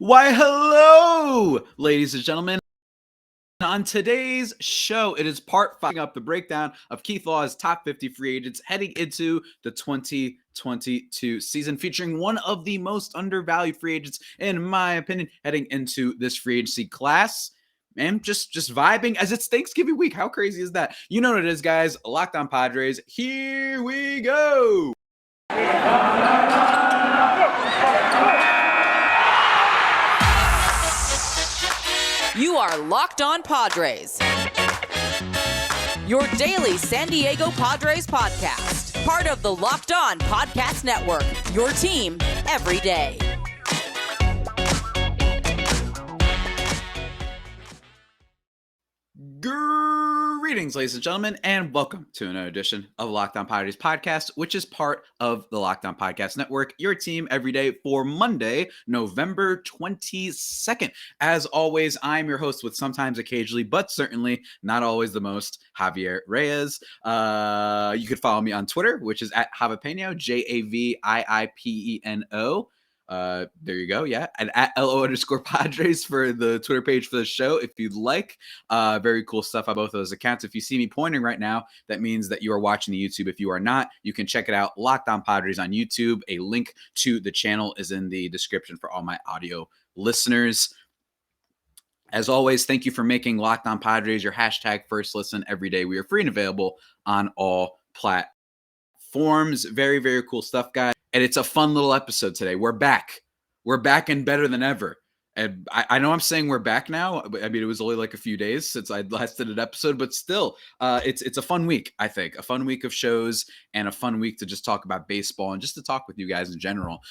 Why, hello, ladies and gentlemen. On today's show, it is part 5 up the breakdown of Keith Law's top 50 free agents heading into the 2022 season, featuring one of the most undervalued free agents, in my opinion, heading into this free agency class. Man, just vibing as it's Thanksgiving week. How crazy is that? You know what it is, guys. Locked On Padres. Here we go. You are Locked On Padres, your daily San Diego Padres podcast. Part of the Locked On Podcast Network, your team every day. Greetings, ladies and gentlemen, and welcome to another edition of Locked On Padres podcast, which is part of the Locked On Podcast Network, your team every day for Monday, November 22nd. As always, I'm your host with sometimes, occasionally, but certainly not always the most, Javier Reyes. You could follow me on Twitter, which is at Javipeno, Javiipeno. There you go. Yeah. And at LO_Padres for the Twitter page for the show, if you'd like. Very cool stuff on both of those accounts. If you see me pointing right now, that means that you are watching the YouTube. If you are not, you can check it out. Locked On Padres on YouTube. A link to the channel is in the description for all my audio listeners. As always, thank you for making Locked On Padres your hashtag first listen every day. We are free and available on all platforms. Very, very cool stuff, guys. And it's a fun little episode today. We're back. We're back and better than ever. And I know I'm saying we're back now. I mean, it was only like a few days since I last did an episode, but still, it's a fun week, I think. A fun week of shows and a fun week to just talk about baseball and just to talk with you guys in general.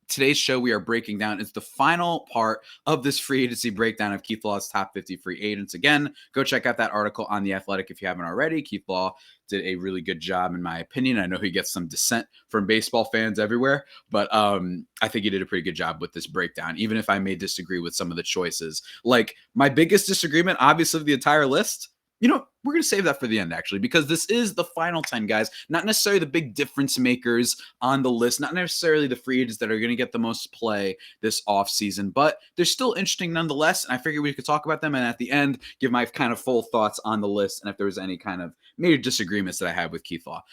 Today's show, we are breaking down. It's the final part of this free agency breakdown of Keith Law's top 50 free agents. Again, go check out that article on The Athletic if you haven't already. Keith Law did a really good job, in my opinion. I know he gets some dissent from baseball fans everywhere, but I think he did a pretty good job with this breakdown, even if I may disagree with some of the choices. Like, my biggest disagreement, obviously, of the entire list, you know, we're going to save that for the end, actually, because this is the final 10 guys, not necessarily the big difference makers on the list, not necessarily the free agents that are going to get the most play this offseason, but they're still interesting nonetheless, and I figured we could talk about them, and at the end, give my kind of full thoughts on the list, and if there was any kind of major disagreements that I had with Keith Law.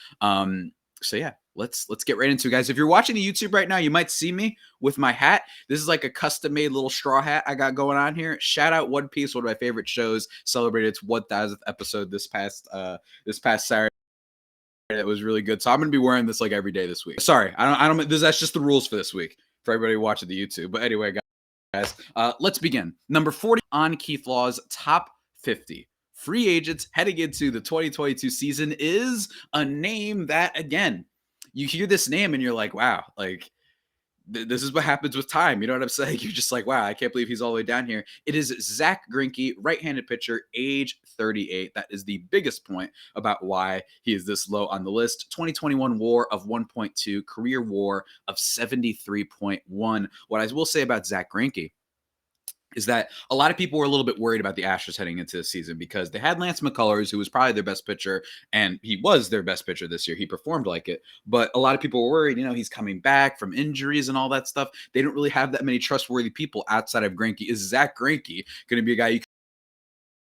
So yeah, let's get right into it, guys. If you're watching the YouTube right now, you might see me with my hat. This is like a custom-made little straw hat I got going on here. Shout out One Piece, one of my favorite shows. Celebrated its 1000th episode this past Saturday. It was really good. So I'm gonna be wearing this like every day this week. Sorry, I don't. That's just the rules for this week for everybody watching the YouTube. But anyway, guys, let's begin. Number 40 on Keith Law's top 50 free agents heading into the 2022 season is a name that, again, you hear this name and you're like, wow, like this is what happens with time. You know what I'm saying? You're just like, wow, I can't believe he's all the way down here. It is Zack Greinke, right-handed pitcher, age 38. That is the biggest point about why he is this low on the list. 2021 WAR of 1.2, career WAR of 73.1. What I will say about Zack Greinke is that a lot of people were a little bit worried about the Astros heading into the season because they had Lance McCullers, who was probably their best pitcher, and he was their best pitcher this year. He performed like it, but a lot of people were worried, he's coming back from injuries and all that stuff. They don't really have that many trustworthy people outside of Greinke. Is Zack Greinke going to be a guy you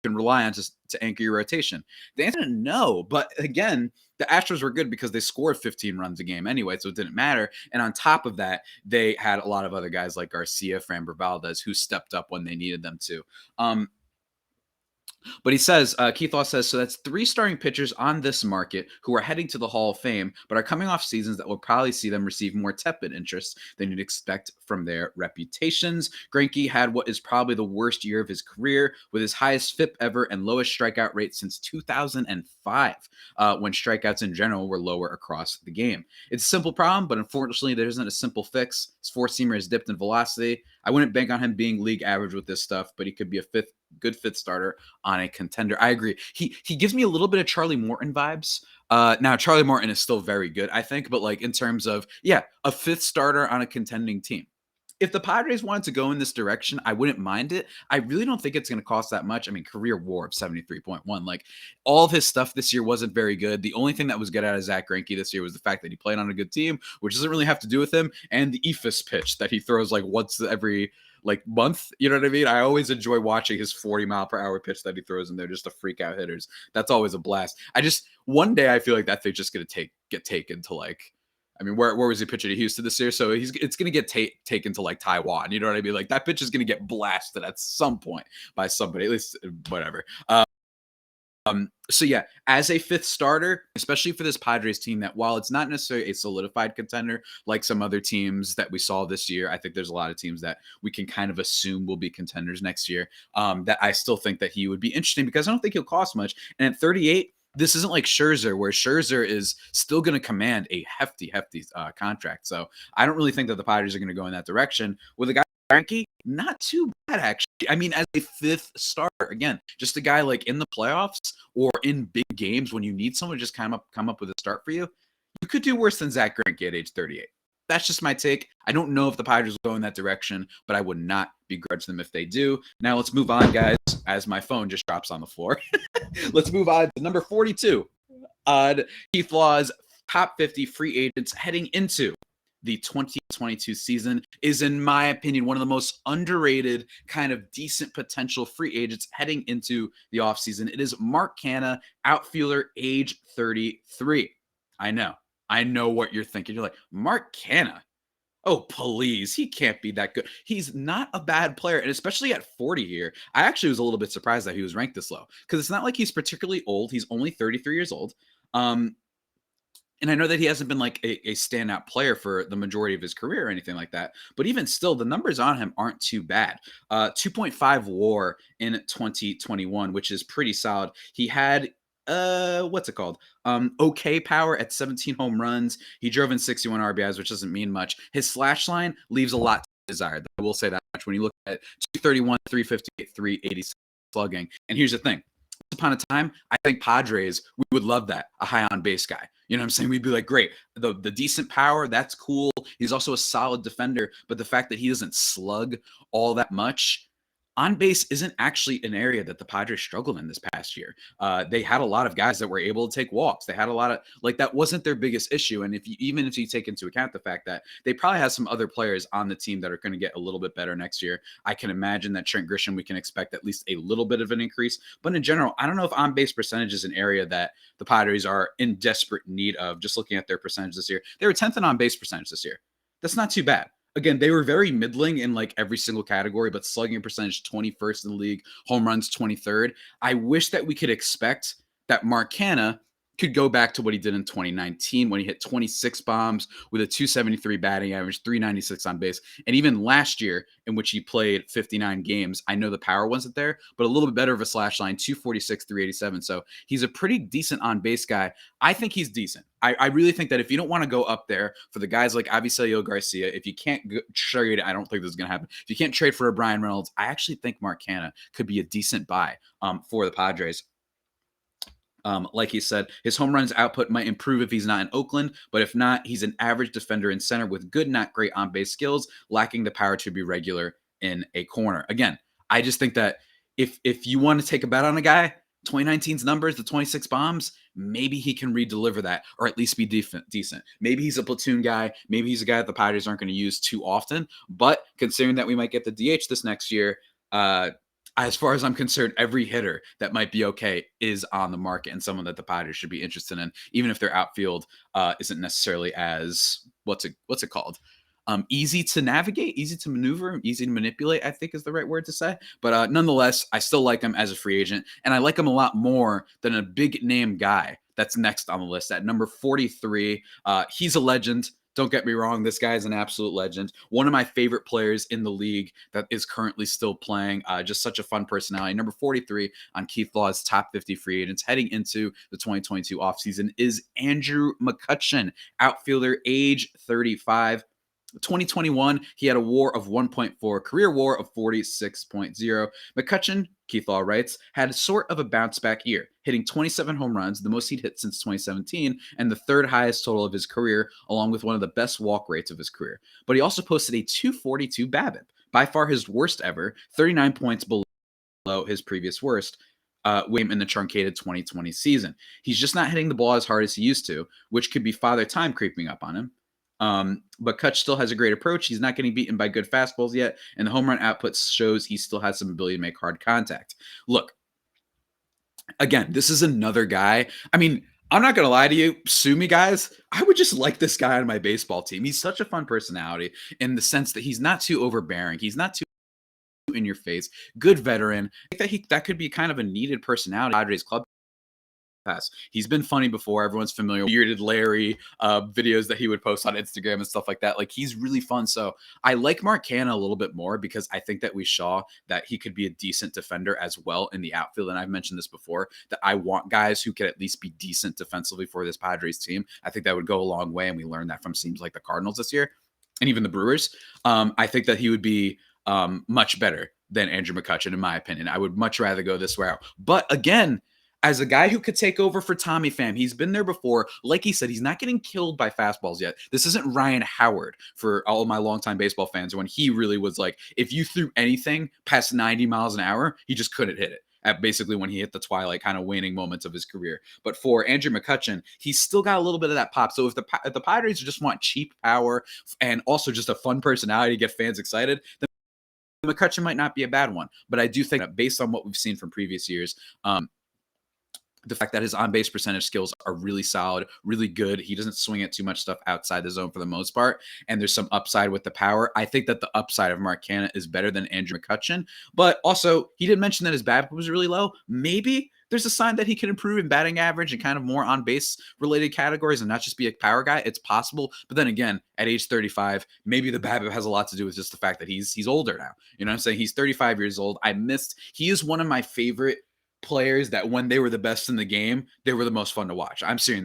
can rely on to anchor your rotation? The answer is no, but again, the Astros were good because they scored 15 runs a game anyway, so it didn't matter. And on top of that, they had a lot of other guys like Garcia, Framber Valdez, who stepped up when they needed them to. But he says, Keith Law says, so that's 3 starting pitchers on this market who are heading to the Hall of Fame, but are coming off seasons that will probably see them receive more tepid interest than you'd expect from their reputations. Greinke had what is probably the worst year of his career, with his highest FIP ever and lowest strikeout rate since 2005, when strikeouts in general were lower across the game. It's a simple problem, but unfortunately, there isn't a simple fix. His four-seamer has dipped in velocity. I wouldn't bank on him being league average with this stuff, but he could be a good fifth starter on a contender. I agree. He gives me a little bit of Charlie Morton vibes. Now Charlie Morton is still very good, I think, but like in terms of, a fifth starter on a contending team. if the Padres wanted to go in this direction, I wouldn't mind it. I really don't think it's going to cost that much. I mean, career WAR of 73.1. Like, all of his stuff this year wasn't very good. The only thing that was good out of Zack Greinke this year was the fact that he played on a good team, which doesn't really have to do with him, and the eephus pitch that he throws like once every like month. You know what I mean? I always enjoy watching his 40-mile-per-hour pitch that he throws in there just to freak out hitters. That's always a blast. One day I feel like that thing's just going to get taken to like, I mean, where was he pitching to Houston this year? So it's going to get taken to like Taiwan. You know what I mean? Like, that pitch is going to get blasted at some point by somebody, at least whatever. So yeah, as a fifth starter, especially for this Padres team, that while it's not necessarily a solidified contender like some other teams that we saw this year, I think there's a lot of teams that we can kind of assume will be contenders next year. That I still think that he would be interesting because I don't think he'll cost much. And at 38, this isn't like Scherzer, where Scherzer is still going to command a hefty contract. So I don't really think that the Padres are going to go in that direction. With a guy like Grinky, not too bad, actually. I mean, as a fifth starter, again, just a guy like in the playoffs or in big games when you need someone to just come up with a start for you, you could do worse than Zack Greinke at age 38. That's just my take. I don't know if the Padres will go in that direction, but I would not begrudge them if they do. Now let's move on, guys, as my phone just drops on the floor. Let's move on to number 42 on Keith Law's top 50 free agents heading into the 2022 season. Is, in my opinion, one of the most underrated kind of decent potential free agents heading into the offseason. It is Mark Canna, outfielder, age 33. I know what you're thinking. You're like, Mark Canna? Oh, please. He can't be that good. He's not a bad player. And especially at 40 here, I actually was a little bit surprised that he was ranked this low because it's not like he's particularly old. He's only 33 years old. And I know that he hasn't been like a standout player for the majority of his career or anything like that. But even still, the numbers on him aren't too bad. 2.5 WAR in 2021, which is pretty solid. He had okay power at 17 home runs. He drove in 61 RBIs, which doesn't mean much. His slash line leaves a lot to be desired. I will say that much. When you look at 231, 358, 386 slugging. And here's the thing. Once upon a time, I think Padres, we would love that, a high on base guy. You know what I'm saying? We'd be like, great, the decent power, that's cool. He's also a solid defender, but the fact that he doesn't slug all that much, on base isn't actually an area that the Padres struggled in this past year. They had a lot of guys that were able to take walks. They had a lot of, like, that wasn't their biggest issue. And even if you take into account the fact that they probably have some other players on the team that are going to get a little bit better next year, I can imagine that Trent Grisham, we can expect at least a little bit of an increase. But in general, I don't know if on-base percentage is an area that the Padres are in desperate need of. Just looking at their percentage this year, they were 10th in on-base percentage this year. That's not too bad. Again, they were very middling in like every single category, but slugging percentage 21st in the league, home runs 23rd. I wish that we could expect that Mark Canna could go back to what he did in 2019 when he hit 26 bombs with a 273 batting average, 396 on base. And even last year, in which he played 59 games, I know the power wasn't there, but a little bit better of a slash line, 246, 387. So he's a pretty decent on base guy. I think he's decent. I really think that if you don't want to go up there for the guys like Avisaíl Garcia, if you can't trade, I don't think this is going to happen. If you can't trade for a Brian Reynolds, I actually think Mark Canna could be a decent buy for the Padres. Like he said, his home runs output might improve if he's not in Oakland, but if not, he's an average defender in center with good, not great on-base skills, lacking the power to be regular in a corner. Again, I just think that if you want to take a bet on a guy, 2019's numbers, the 26 bombs, maybe he can redeliver that or at least be decent. Maybe he's a platoon guy. Maybe he's a guy that the Padres aren't going to use too often. But considering that we might get the DH this next year, as far as I'm concerned, every hitter that might be okay is on the market and someone that the Padres should be interested in, even if their outfield isn't necessarily as, what's it called? Easy to navigate, easy to maneuver, easy to manipulate, I think is the right word to say. But nonetheless, I still like him as a free agent, and I like him a lot more than a big name guy that's next on the list at number 43. He's a legend. Don't get me wrong. This guy is an absolute legend. One of my favorite players in the league that is currently still playing. Just such a fun personality. Number 43 on Keith Law's top 50 free agents heading into the 2022 offseason is Andrew Mccutchen, outfielder, age 35. 2021, he had a WAR of 1.4, career WAR of 46.0. Mccutchen Keith Law writes, had sort of a bounce back year, hitting 27 home runs, the most he'd hit since 2017, and the third highest total of his career, along with one of the best walk rates of his career. But he also posted a 242 BABIP, by far his worst ever, 39 points below his previous worst in the truncated 2020 season. He's just not hitting the ball as hard as he used to, which could be father time creeping up on him. But Kutch still has a great approach. He's not getting beaten by good fastballs yet, and the home run output shows he still has some ability to make hard contact. Look, again, this is another guy. I mean, I'm not going to lie to you. Sue me, guys. I would just like this guy on my baseball team. He's such a fun personality in the sense that he's not too overbearing. He's not too in your face. Good veteran. I think that could be kind of a needed personality. Padres club. He's been funny before. Everyone's familiar with Bearded Larry videos that he would post on Instagram and stuff like that. Like, he's really fun. So I like Mark Canna a little bit more because I think that we saw that he could be a decent defender as well in the outfield. And I've mentioned this before, that I want guys who could at least be decent defensively for this Padres team. I think that would go a long way. And we learned that from teams like the Cardinals this year and even the Brewers. I think that he would be much better than Andrew Mccutchen, in my opinion. I would much rather go this route. But again, as a guy who could take over for Tommy Pham, he's been there before. Like he said, he's not getting killed by fastballs yet. This isn't Ryan Howard for all of my longtime baseball fans, when he really was like, if you threw anything past 90 miles an hour, he just couldn't hit it. At basically when he hit the twilight kind of waning moments of his career. But for Andrew Mccutchen, he's still got a little bit of that pop. So if the Padres just want cheap power and also just a fun personality to get fans excited, then McCutchen might not be a bad one. But I do think that based on what we've seen from previous years, the fact that his on-base percentage skills are really solid, really good. He doesn't swing at too much stuff outside the zone for the most part, and there's some upside with the power. I think that the upside of Mark Canna is better than Andrew Mccutchen, but also he did mention that his BABIP was really low. Maybe there's a sign that he can improve in batting average and kind of more on-base related categories and not just be a power guy. It's possible, but then again, at age 35, maybe the BABIP has a lot to do with just the fact that he's older now. You know what I'm saying? He's 35 years old. He is one of my favorite players that when they were the best in the game, they were the most fun to watch. I'm saying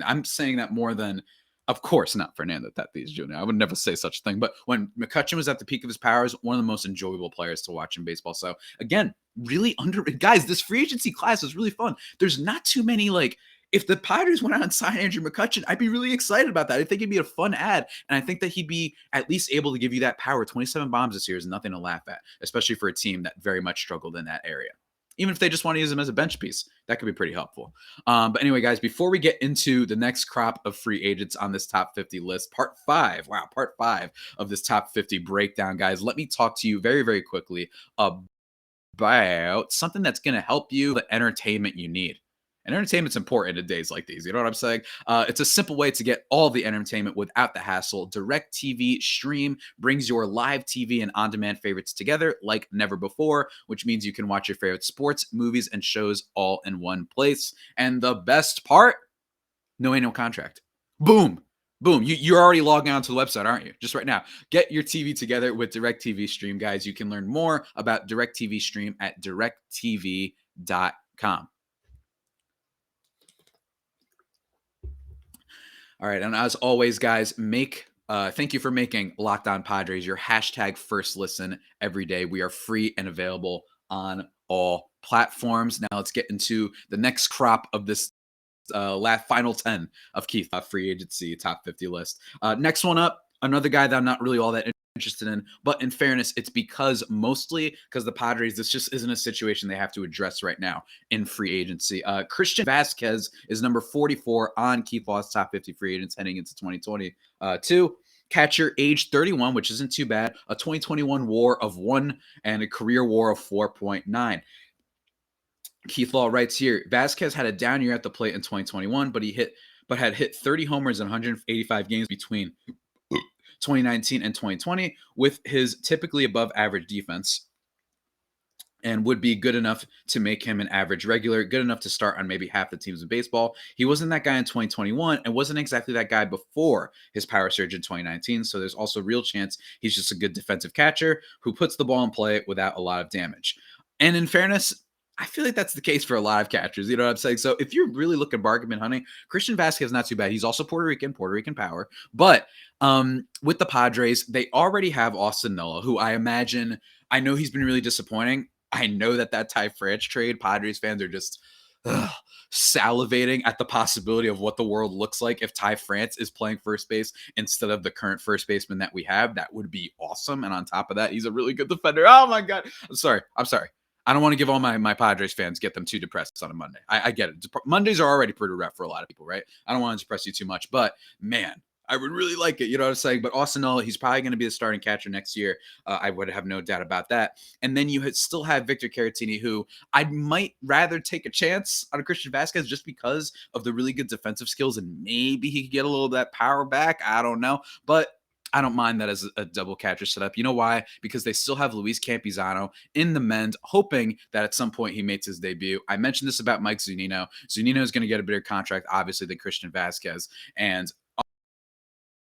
that more than, of course, not Fernando Tatis Jr. I would never say such a thing. But when McCutchen was at the peak of his powers, one of the most enjoyable players to watch in baseball. So again, really guys, this free agency class is really fun. There's not too many, like, if the Padres went out and signed Andrew Mccutchen, I'd be really excited about that. I think it'd be a fun ad. And I think that he'd be at least able to give you that power. 27 bombs this year is nothing to laugh at, especially for a team that very much struggled in that area. Even if they just want to use him as a bench piece, that could be pretty helpful. But anyway, guys, before we get into the next crop of free agents on this top 50 list, part five of this top 50 breakdown, guys, let me talk to you very, very quickly about something that's going to help you, the entertainment you need. And entertainment's important in days like these. You know what I'm saying? It's a simple way to get all the entertainment without the hassle. DirecTV Stream brings your live TV and on-demand favorites together like never before, which means you can watch your favorite sports, movies, and shows all in one place. And the best part? No annual contract. Boom. Boom. You're already logging onto the website, aren't you? Just right now. Get your TV together with DirecTV Stream, guys. You can learn more about DirecTV Stream at directtv.com. All right, and as always, guys, thank you for making Locked On Padres your hashtag first listen every day. We are free and available on all platforms. Now let's get into the next crop of this final 10 of Keith free agency top 50 list. Next one up, another guy that I'm not really all that interested in, but in fairness, it's mostly because the Padres, this just isn't a situation they have to address right now in free agency. Christian Vasquez is number 44 on Keith Law's top 50 free agents heading into 2022. Catcher, age 31, which isn't too bad. A 2021 WAR of 1 and a career WAR of 4.9. Keith Law writes here, Vasquez had a down year at the plate in 2021, but had hit 30 homers in 185 games between 2019 and 2020 with his typically above average defense, and would be good enough to make him an average regular, good enough to start on maybe half the teams in baseball. He wasn't that guy in 2021 and wasn't exactly that guy before his power surge in 2019. So there's also a real chance he's just a good defensive catcher who puts the ball in play without a lot of damage. And in fairness, I feel like that's the case for a lot of catchers. You know what I'm saying? So if you're really looking bargain hunting, Christian Vasquez is not too bad. He's also Puerto Rican power. But with the Padres, they already have Austin Nola, who I know he's been really disappointing. I know that Ty France trade, Padres fans are just salivating at the possibility of what the world looks like if Ty France is playing first base instead of the current first baseman that we have. That would be awesome. And on top of that, he's a really good defender. Oh my God. I'm sorry. I don't want to give all my Padres fans, get them too depressed on a Monday. I get it. Mondays are already pretty rough for a lot of people, right? I don't want to depress you too much, but man, I would really like it. You know what I'm saying? But Austin Nola, he's probably going to be the starting catcher next year. I would have no doubt about that. And then you still have Victor Caratini, who I might rather take a chance on a Christian Vasquez just because of the really good defensive skills, and maybe he could get a little of that power back. I don't know. But I don't mind that as a double catcher setup. You know why? Because they still have Luis Campusano in the mend, hoping that at some point he makes his debut. I mentioned this about Mike Zunino. Zunino is going to get a bigger contract, obviously, than Christian Vasquez. And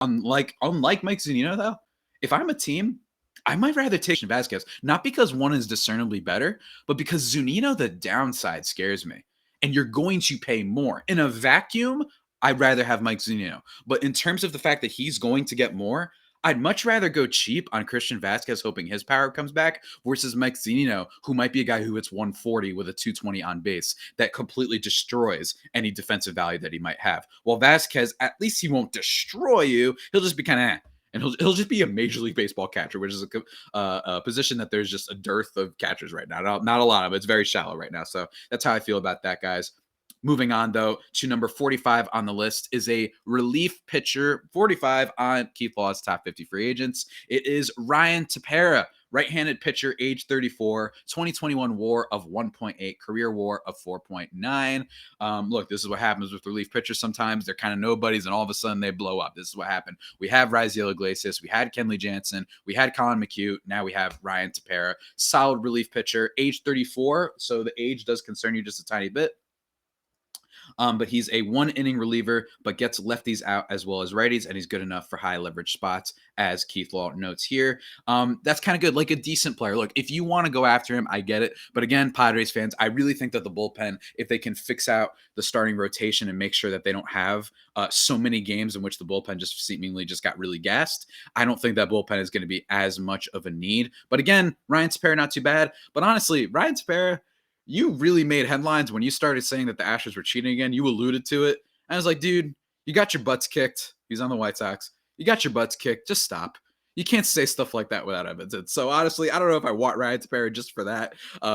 unlike Mike Zunino, though, if I'm a team, I might rather take Christian Vasquez, not because one is discernibly better, but because Zunino, the downside scares me. And you're going to pay more. In a vacuum, I'd rather have Mike Zunino. But in terms of the fact that he's going to get more, I'd much rather go cheap on Christian Vasquez, hoping his power comes back, versus Mike Zunino, who might be a guy who hits 140 with a 220 on base that completely destroys any defensive value that he might have. While Vasquez, at least he won't destroy you. He'll just be kind of and he'll just be a Major League Baseball catcher, which is a position that there's just a dearth of catchers right now. Not a lot of it. It's very shallow right now. So that's how I feel about that, guys. Moving on, though, to number 45 on the list is a relief pitcher, 45 on Keith Law's top 50 free agents. It is Ryan Tepera, right-handed pitcher, age 34, 2021 WAR of 1.8, career WAR of 4.9. Look, this is what happens with relief pitchers sometimes. They're kind of nobodies, and all of a sudden they blow up. This is what happened. We have Raisel Iglesias. We had Kenley Jansen. We had Colin McCutchen. Now we have Ryan Tepera. Solid relief pitcher, age 34, so the age does concern you just a tiny bit. But he's a one-inning reliever, but gets lefties out as well as righties, and he's good enough for high leverage spots, as Keith Law notes here. That's kind of good, like a decent player. Look, if you want to go after him, I get it. But again, Padres fans, I really think that the bullpen, if they can fix out the starting rotation and make sure that they don't have so many games in which the bullpen just seemingly just got really gassed, I don't think that bullpen is going to be as much of a need. But again, Ryan Tepera, not too bad. But honestly, Ryan Tepera, you really made headlines when you started saying that the Astros were cheating again. You alluded to it. And I was like, dude, you got your butts kicked. He's on the White Sox. You got your butts kicked. Just stop. You can't say stuff like that without evidence. So honestly, I don't know if I want Ryan Tepera just for that,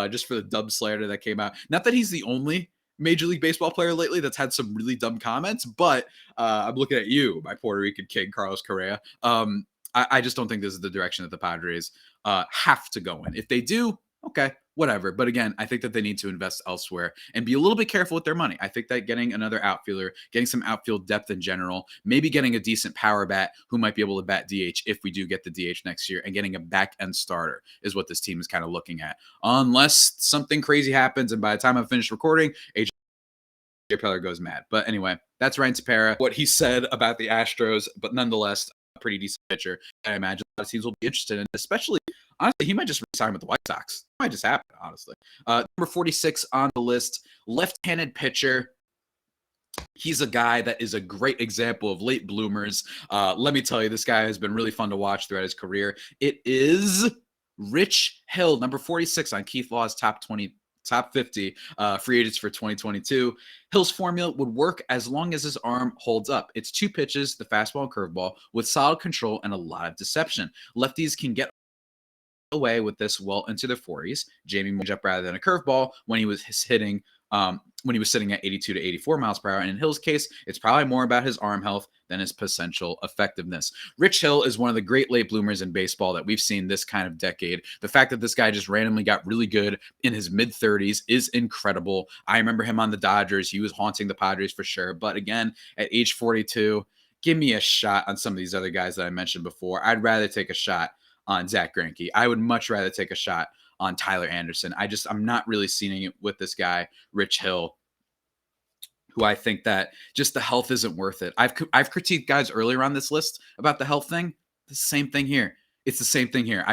just for the dumb slander that came out. Not that he's the only Major League Baseball player lately that's had some really dumb comments, but I'm looking at you, my Puerto Rican king, Carlos Correa. I just don't think this is the direction that the Padres have to go in. If they do, okay, whatever. But again, I think that they need to invest elsewhere and be a little bit careful with their money. I think that getting another outfielder, getting some outfield depth in general, maybe getting a decent power bat who might be able to bat DH if we do get the DH next year, and getting a back end starter is what this team is kind of looking at. Unless something crazy happens, and by the time I'm finished recording, AJ Preller goes mad. But anyway, that's Ryan Tepera, what he said about the Astros, but nonetheless, a pretty decent pitcher. I imagine a lot of teams will be interested in, especially, honestly, he might just resign with the White Sox. It might just happen, honestly. Number 46 on the list, left-handed pitcher. He's a guy that is a great example of late bloomers. Let me tell you, this guy has been really fun to watch throughout his career. It is Rich Hill, number 46 on Keith Law's top 50 free agents for 2022. Hill's formula would work as long as his arm holds up. It's two pitches, the fastball and curveball, with solid control and a lot of deception. Lefties can get away with this well into their 40s. Jamie moved up rather than a curveball when he was hitting when he was sitting at 82 to 84 miles per hour. And in Hill's case, it's probably more about his arm health than his potential effectiveness. Rich Hill is one of the great late bloomers in baseball that we've seen this kind of decade. The fact that this guy just randomly got really good in his mid-30s is incredible. I remember him on the Dodgers. He was haunting the Padres for sure. But again, at age 42, give me a shot on some of these other guys that I mentioned before. I'd rather take a shot on Zack Greinke. I would much rather take a shot on Tyler Anderson. I'm not really seeing it with this guy, Rich Hill, who I think that just the health isn't worth it. I've critiqued guys earlier on this list about the health thing. The same thing here. It's the same thing here.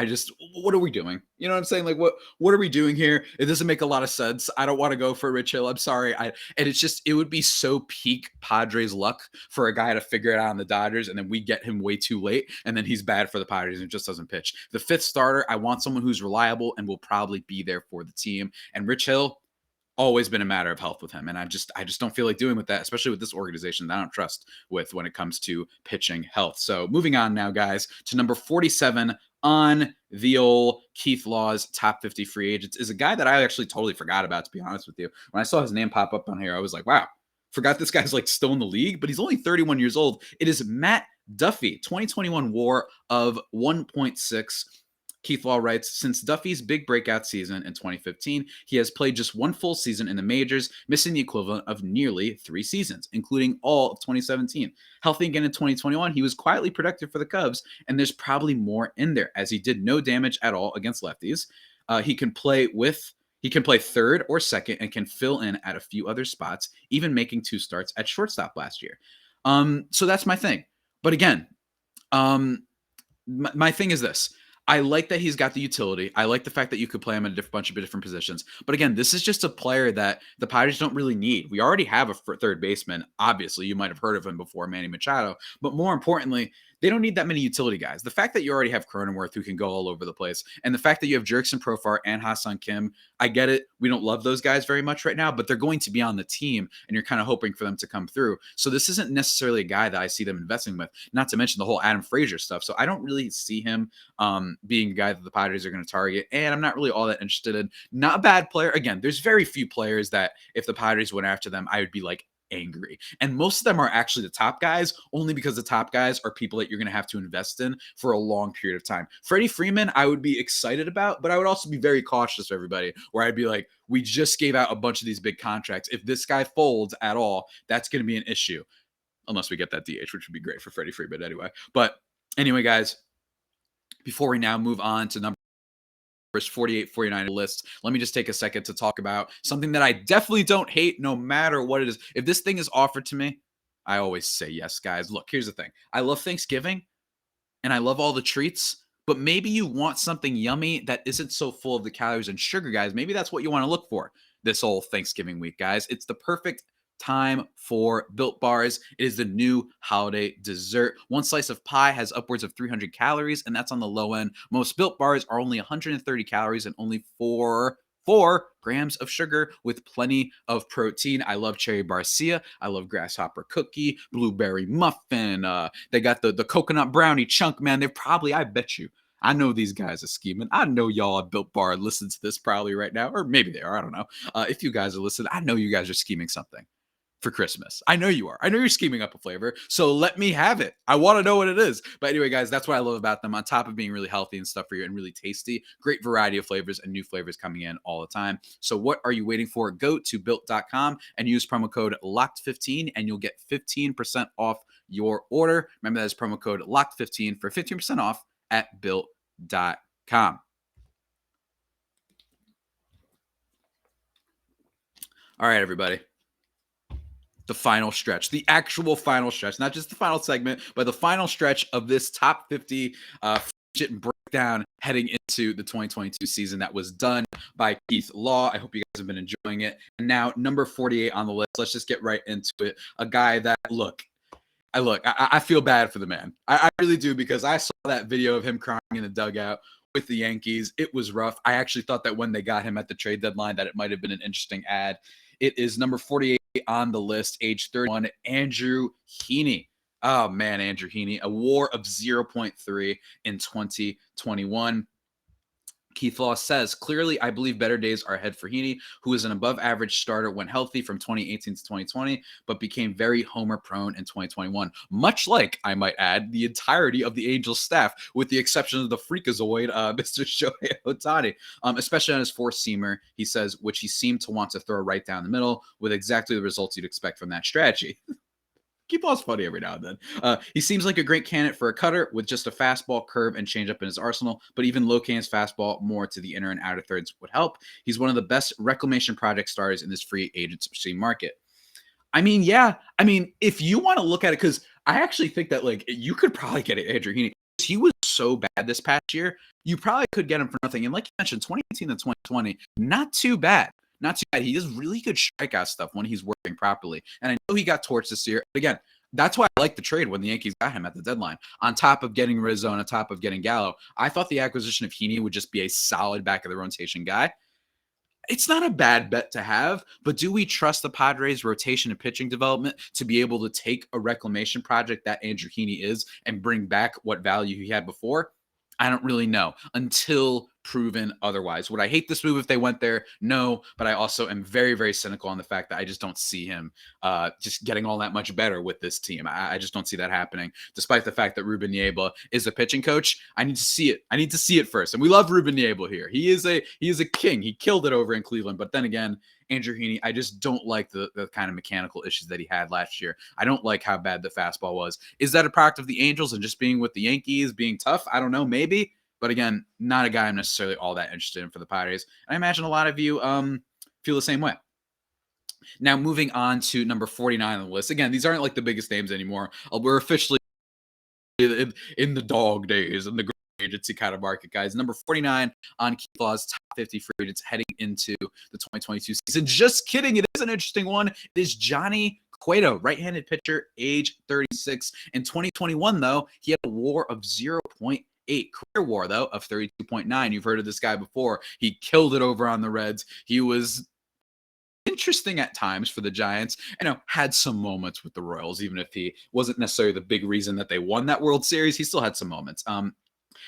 What are we doing? You know what I'm saying? Like, what are we doing here? It doesn't make a lot of sense. I don't want to go for Rich Hill. I'm sorry. And it would be so peak Padres luck for a guy to figure it out on the Dodgers, and then we get him way too late, and then he's bad for the Padres and just doesn't pitch. The fifth starter, I want someone who's reliable and will probably be there for the team. And Rich Hill, always been a matter of health with him. And I just don't feel like doing with that, especially with this organization that I don't trust with when it comes to pitching health. So moving on now, guys, to number 47 on the old Keith Law's top 50 free agents is a guy that I actually totally forgot about, to be honest with you. When I saw his name pop up on here, I was like, wow, forgot this guy's like still in the league, but he's only 31 years old. It is Matt Duffy, 2021 WAR of 1.6. Keith Law writes, since Duffy's big breakout season in 2015, he has played just one full season in the majors, missing the equivalent of nearly 3 seasons, including all of 2017. Healthy again in 2021, he was quietly productive for the Cubs, and there's probably more in there, as he did no damage at all against lefties. He can play third or second and can fill in at a few other spots, even making 2 starts at shortstop last year. So that's my thing. But again, my thing is this. I like that he's got the utility. I like the fact that you could play him in a bunch of different positions. But again, this is just a player that the Padres don't really need. We already have a third baseman. Obviously, you might have heard of him before, Manny Machado. But more importantly, they don't need that many utility guys. The fact that you already have Cronenworth who can go all over the place, and the fact that you have Jurickson Profar and Ha-Seong Kim, I get it. We don't love those guys very much right now, but they're going to be on the team, and you're kind of hoping for them to come through. So this isn't necessarily a guy that I see them investing with, not to mention the whole Adam Frazier stuff. So I don't really see him being a guy that the Padres are going to target, and I'm not really all that interested in. Not a bad player. Again, there's very few players that if the Padres went after them, I would be like, angry. And most of them are actually the top guys, only because the top guys are people that you're going to have to invest in for a long period of time. Freddie Freeman, I would be excited about, but I would also be very cautious for everybody, where I'd be like, we just gave out a bunch of these big contracts. If this guy folds at all, that's going to be an issue. Unless we get that DH, which would be great for Freddie Freeman anyway. But anyway, guys, before we now move on to number 48, 49 list, let me just take a second to talk about something that I definitely don't hate no matter what it is. If this thing is offered to me, I always say yes, guys. Look, here's the thing. I love Thanksgiving and I love all the treats, but maybe you want something yummy that isn't so full of the calories and sugar, guys. Maybe that's what you want to look for this whole Thanksgiving week, guys. It's the perfect time for Built Bars. It is the new holiday dessert. One slice of pie has upwards of 300 calories, and that's on the low end. Most Built Bars are only 130 calories and only 4 grams of sugar with plenty of protein. I love cherry barcia. I love grasshopper cookie, blueberry muffin. They got the coconut brownie chunk, man. They're probably, I bet you, I know these guys are scheming. I know y'all at Built Bar listen to this probably right now, or maybe they are. I don't know. If you guys are listening, I know you guys are scheming something for Christmas. I know you are. I know you're scheming up a flavor. So let me have it. I want to know what it is. But anyway, guys, that's what I love about them. On top of being really healthy and stuff for you and really tasty, great variety of flavors and new flavors coming in all the time. So what are you waiting for? Go to built.com and use promo code LOCKED15 and you'll get 15% off your order. Remember, that is promo code LOCKED15 for 15% off at built.com. All right, everybody. The final stretch, the actual final stretch, not just the final segment, but the final stretch of this top 50 breakdown heading into the 2022 season that was done by Keith Law. I hope you guys have been enjoying it. And now number 48 on the list. Let's just get right into it. A guy that, I feel bad for the man. I really do, because I saw that video of him crying in the dugout with the Yankees. It was rough. I actually thought that when they got him at the trade deadline that it might have been an interesting ad. It is number 48 on the list, age 31, Andrew Heaney. Oh, man, Andrew Heaney, a WAR of 0.3 in 2021. Keith Law says, clearly, I believe better days are ahead for Heaney, who is an above-average starter when healthy from 2018 to 2020, but became very homer-prone in 2021. Much like, I might add, the entirety of the Angels staff, with the exception of the freakazoid, Mr. Shohei Ohtani, especially on his four-seamer, he says, which he seemed to want to throw right down the middle, with exactly the results you'd expect from that strategy. Keep Law's funny every now and then. He seems like a great candidate for a cutter with just a fastball, curve, and changeup in his arsenal, but even locating his fastball more to the inner and outer thirds would help. He's one of the best reclamation project starters in this free agency market. I mean, yeah. I mean, if you want to look at it, because I actually think that, like, you could probably get Andrew Heaney. He was so so bad this past year, you probably could get him for nothing. And like you mentioned, 2018 to 2020, not too bad. Not too bad. He does really good strikeout stuff when he's working properly. And I know he got torched this year. But again, that's why I like the trade when the Yankees got him at the deadline. On top of getting Rizzo and on top of getting Gallo, I thought the acquisition of Heaney would just be a solid back of the rotation guy. It's not a bad bet to have, but do we trust the Padres' rotation and pitching development to be able to take a reclamation project that Andrew Heaney is and bring back what value he had before? I don't really know until proven otherwise. Would I hate this move if they went there? No, but I also am very, very cynical on the fact that I just don't see him just getting all that much better with this team. I just don't see that happening, despite the fact that Ruben Niebla is a pitching coach. I need to see it. I need to see it first. And we love Ruben Niebla here. He is a king. He killed it over in Cleveland. But then again, Andrew Heaney, I just don't like the kind of mechanical issues that he had last year. I don't like how bad the fastball was. Is that a product of the Angels and just being with the Yankees, being tough? I don't know, maybe. But again, not a guy I'm necessarily all that interested in for the Padres. And I imagine a lot of you feel the same way. Now, moving on to number 49 on the list. Again, these aren't like the biggest names anymore. We're officially in the dog days, in the agency kind of market, guys. Number 49 on Keith Law's top 50 free agents heading into the 2022 season. Just kidding. It is an interesting one. It is Johnny Cueto, right-handed pitcher, age 36. In 2021, though, he had a WAR of 0.8. Career WAR, though, of 32.9. You've heard of this guy before. He killed it over on the Reds. He was interesting at times for the Giants. Had some moments with the Royals, even if he wasn't necessarily the big reason that they won that World Series. He still had some moments.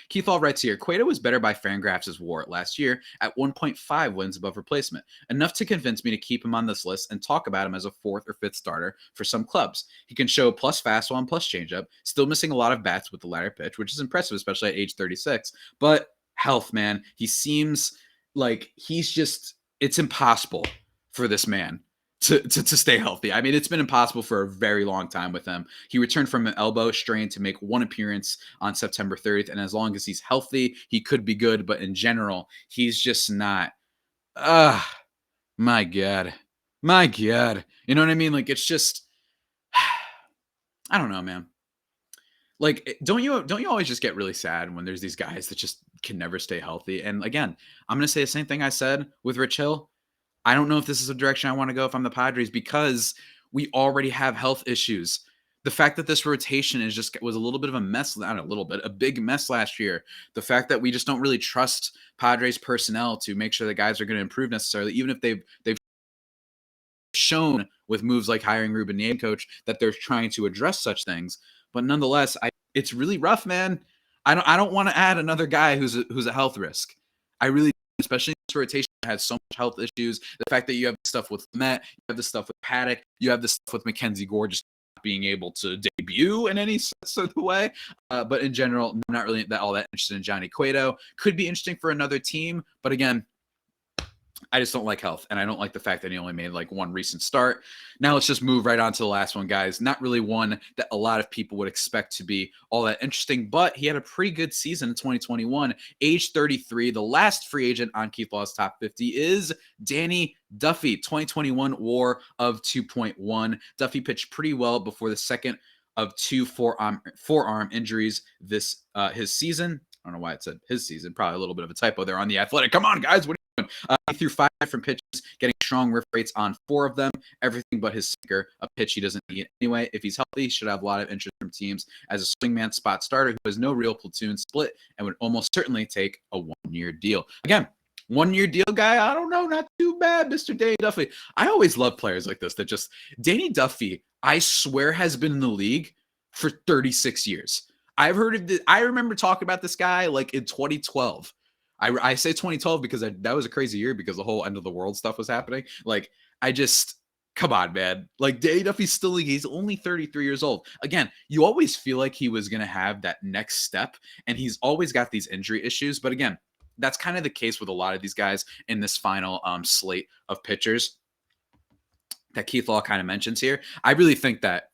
Keith Law writes here, Cueto was better by Fangraphs' WAR last year at 1.5 wins above replacement, enough to convince me to keep him on this list and talk about him as a fourth or fifth starter for some clubs. He can show plus fastball and plus changeup, still missing a lot of bats with the latter pitch, which is impressive, especially at age 36. But health, man, he seems like it's impossible for this man to stay healthy. I mean, it's been impossible for a very long time with him. He returned from an elbow strain to make one appearance on September 30th, and as long as he's healthy, he could be good, but in general, he's just not. My God. You know what I mean? Like, it's just, I don't know, man. Like, don't you always just get really sad when there's these guys that just can never stay healthy? And again, I'm going to say the same thing I said with Rich Hill. I don't know if this is a direction I want to go if I'm the Padres because we already have health issues. The fact that this rotation was a little bit of a mess, not a little bit, a big mess last year. The fact that we just don't really trust Padres personnel to make sure the guys are going to improve necessarily, even if they've shown with moves like hiring Ruben Niebla coach that they're trying to address such things. But nonetheless, it's really rough, man. I don't want to add another guy who's a health risk. I really, especially in this rotation that has so much health issues. The fact that you have stuff with Met, you have the stuff with Paddock, you have the stuff with Mackenzie Gore just not being able to debut in any sort of way. But in general, I'm not really all that interested in Johnny Cueto. Could be interesting for another team, but again, I just don't like health, and I don't like the fact that he only made like one recent start. Now let's just move right on to the last one, guys. Not really one that a lot of people would expect to be all that interesting, but he had a pretty good season in 2021. Age 33, the last free agent on Keith Law's top 50 is Danny Duffy, 2021 WAR of 2.1. Duffy pitched pretty well before the second of two forearm injuries his season. I don't know why it said his season. Probably a little bit of a typo there on The Athletic. Come on, guys. What are you doing? He threw 5 different pitches, getting strong whiff rates on 4 of them. Everything but his sinker, a pitch he doesn't need anyway. If he's healthy, he should have a lot of interest from teams as a swingman spot starter who has no real platoon split and would almost certainly take a 1-year deal. Again, 1-year deal guy, I don't know, not too bad, Mr. Danny Duffy. I always love players like this that just Danny Duffy, I swear, has been in the league for 36 years. I've heard of this. I remember talking about this guy like in 2012. I say 2012 because that was a crazy year because the whole end of the world stuff was happening. Like, come on, man. Like, Danny Duffy's still, he's only 33 years old. Again, you always feel like he was going to have that next step, and he's always got these injury issues. But again, that's kind of the case with a lot of these guys in this final slate of pitchers that Keith Law kind of mentions here. I really think that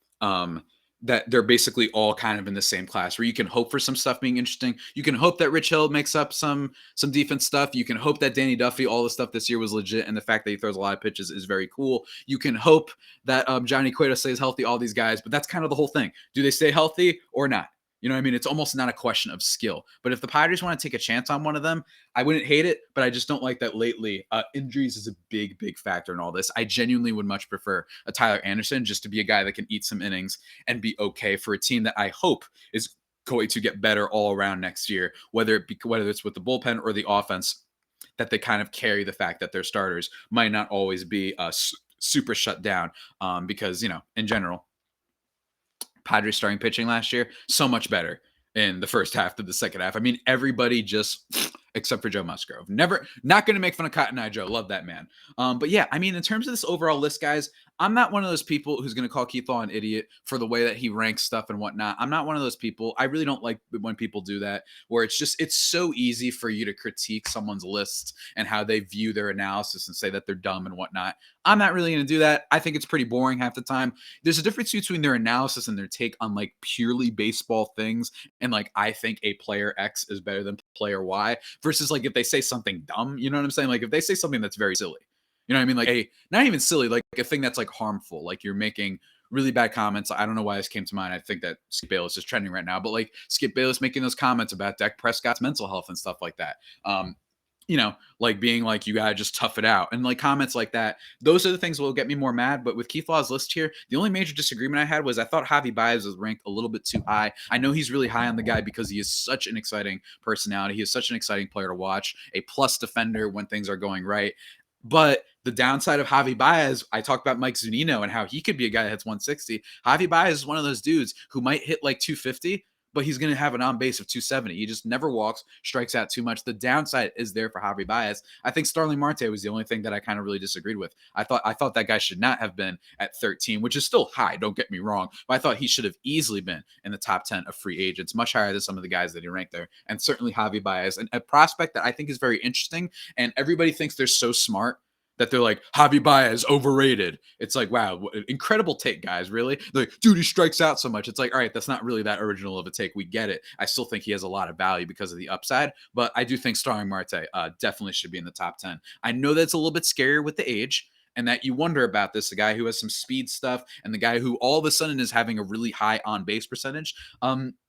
that they're basically all kind of in the same class where you can hope for some stuff being interesting. You can hope that Rich Hill makes up some defense stuff. You can hope that Danny Duffy, all the stuff this year was legit, and the fact that he throws a lot of pitches is very cool. You can hope that Johnny Cueto stays healthy, all these guys, but that's kind of the whole thing. Do they stay healthy or not? You know what I mean? It's almost not a question of skill. But if the Padres want to take a chance on one of them, I wouldn't hate it, but I just don't like that lately. Injuries is a big, big factor in all this. I genuinely would much prefer a Tyler Anderson just to be a guy that can eat some innings and be okay for a team that I hope is going to get better all around next year, whether it's with the bullpen or the offense, that they kind of carry the fact that their starters might not always be super shut down because, in general, Padres starting pitching last year, so much better in the first half to the second half. I mean, everybody just, except for Joe Musgrove. Not going to make fun of Cotton Eye Joe. Love that man. But yeah, I mean, in terms of this overall list, guys, I'm not one of those people who's going to call Keith Law an idiot for the way that he ranks stuff and whatnot. I'm not one of those people. I really don't like when people do that, where it's so easy for you to critique someone's list and how they view their analysis and say that they're dumb and whatnot. I'm not really going to do that. I think it's pretty boring half the time. There's a difference between their analysis and their take on like purely baseball things. And like, I think a player X is better than player Y versus like if they say something dumb, you know what I'm saying? Like if they say something that's very silly, you know what I mean? Like not even silly, like a thing that's like harmful, like you're making really bad comments. I don't know why this came to mind. I think that Skip Bayless is trending right now, but like Skip Bayless making those comments about Dak Prescott's mental health and stuff like that. Like being like, you gotta just tough it out. And like comments like that, those are the things that will get me more mad. But with Keith Law's list here, the only major disagreement I had was I thought Javi Baez was ranked a little bit too high. I know he's really high on the guy because he is such an exciting personality. He is such an exciting player to watch, a plus defender when things are going right. But the downside of Javi Baez, I talked about Mike Zunino and how he could be a guy that hits 160. Javi Baez is one of those dudes who might hit like 250, but he's going to have an on base of 270. He just never walks, strikes out too much. The downside is there for Javi Baez. I think Starling Marte was the only thing that I kind of really disagreed with. I thought that guy should not have been at 13, which is still high, don't get me wrong, but I thought he should have easily been in the top 10 of free agents, much higher than some of the guys that he ranked there, and certainly Javi Baez, and a prospect that I think is very interesting, and everybody thinks they're so smart that they're like, Javi Baez overrated. It's like, wow, incredible take, guys. Really? They're like, dude, he strikes out so much. It's like, all right, that's not really that original of a take. We get it. I still think he has a lot of value because of the upside, but I do think Starling Marte definitely should be in the top 10. I know that's a little bit scarier with the age, and that you wonder about this, the guy who has some speed stuff and the guy who all of a sudden is having a really high on base percentage.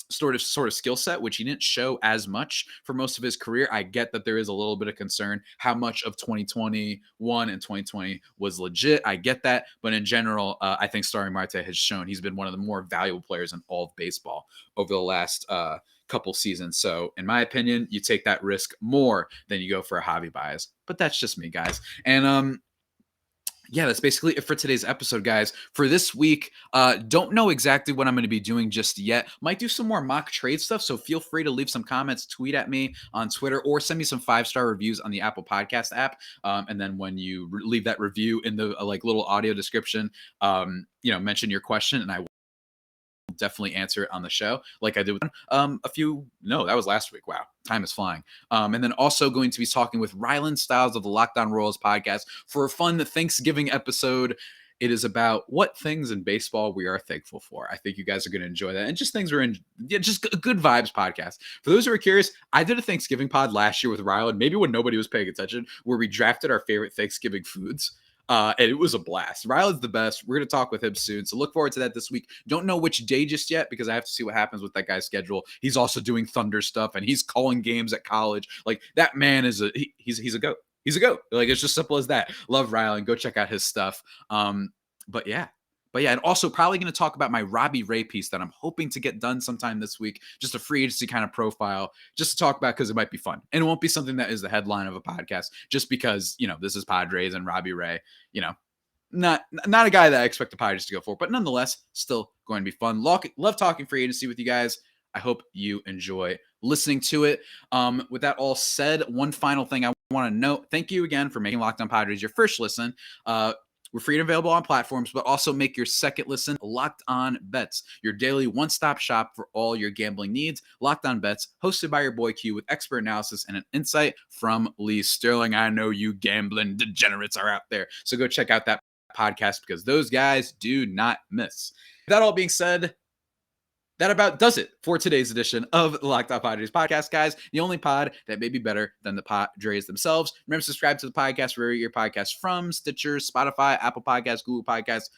Sort of skill set, which he didn't show as much for most of his career. I get that there is a little bit of concern how much of 2021 and 2020 was legit. I get that. But in general, I think Starling Marte has shown he's been one of the more valuable players in all of baseball over the last couple seasons. So in my opinion, you take that risk more than you go for a Javi Baez. But that's just me, guys. And yeah, that's basically it for today's episode, guys. For this week, don't know exactly what I'm going to be doing just yet. Might do some more mock trade stuff, so feel free to leave some comments, tweet at me on Twitter, or send me some 5-star reviews on the Apple Podcast app. And then when you leave that review in the like little audio description, mention your question, and I will definitely answer it on the show like I did with that was last week. Wow, time is flying. And then also going to be talking with Rylan Stiles of the Locked On Royals podcast for a fun Thanksgiving episode. It is about what things in baseball we are thankful for. I think you guys are going to enjoy that. And just things we're in, just a good vibes podcast. For those who are curious, I did a Thanksgiving pod last year with Rylan, maybe when nobody was paying attention, where we drafted our favorite Thanksgiving foods. And it was a blast. Rylan's the best. We're going to talk with him soon. So look forward to that this week. Don't know which day just yet because I have to see what happens with that guy's schedule. He's also doing Thunder stuff and he's calling games at college. Like that man is he's a goat. He's a goat. Like it's just simple as that. Love Rylan. Go check out his stuff. But yeah, and also probably going to talk about my Robbie Ray piece that I'm hoping to get done sometime this week. Just a free agency kind of profile, just to talk about because it might be fun. And it won't be something that is the headline of a podcast just because, this is Padres and Robbie Ray, not a guy that I expect the Padres to go for, but nonetheless, still going to be fun. Love talking free agency with you guys. I hope you enjoy listening to it. With that all said, one final thing I want to note. Thank you again for making Locked On Padres your first listen. We're free and available on platforms, but also make your second listen Locked On Bets, your daily one-stop shop for all your gambling needs. Locked On Bets, hosted by your boy Q with expert analysis and an insight from Lee Sterling. I know you gambling degenerates are out there, so go check out that podcast because those guys do not miss. With that all being said, that about does it for today's edition of the Locked On Padres podcast, guys. The only pod that may be better than the Padres themselves. Remember to subscribe to the podcast wherever you get your podcasts from: Stitcher, Spotify, Apple Podcasts, Google Podcasts.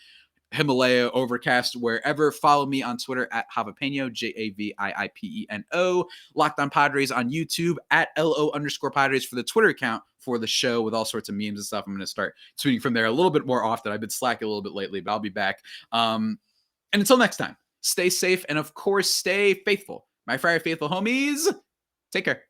Himalaya, Overcast, wherever. Follow me on Twitter at Javipeno, JAVIIPENO. Locked On Padres on YouTube at LO_Padres for the Twitter account for the show with all sorts of memes and stuff. I'm going to start tweeting from there a little bit more often. I've been slacking a little bit lately, but I'll be back. And until next time, stay safe and, of course, stay faithful. My Friday Faithful homies, take care.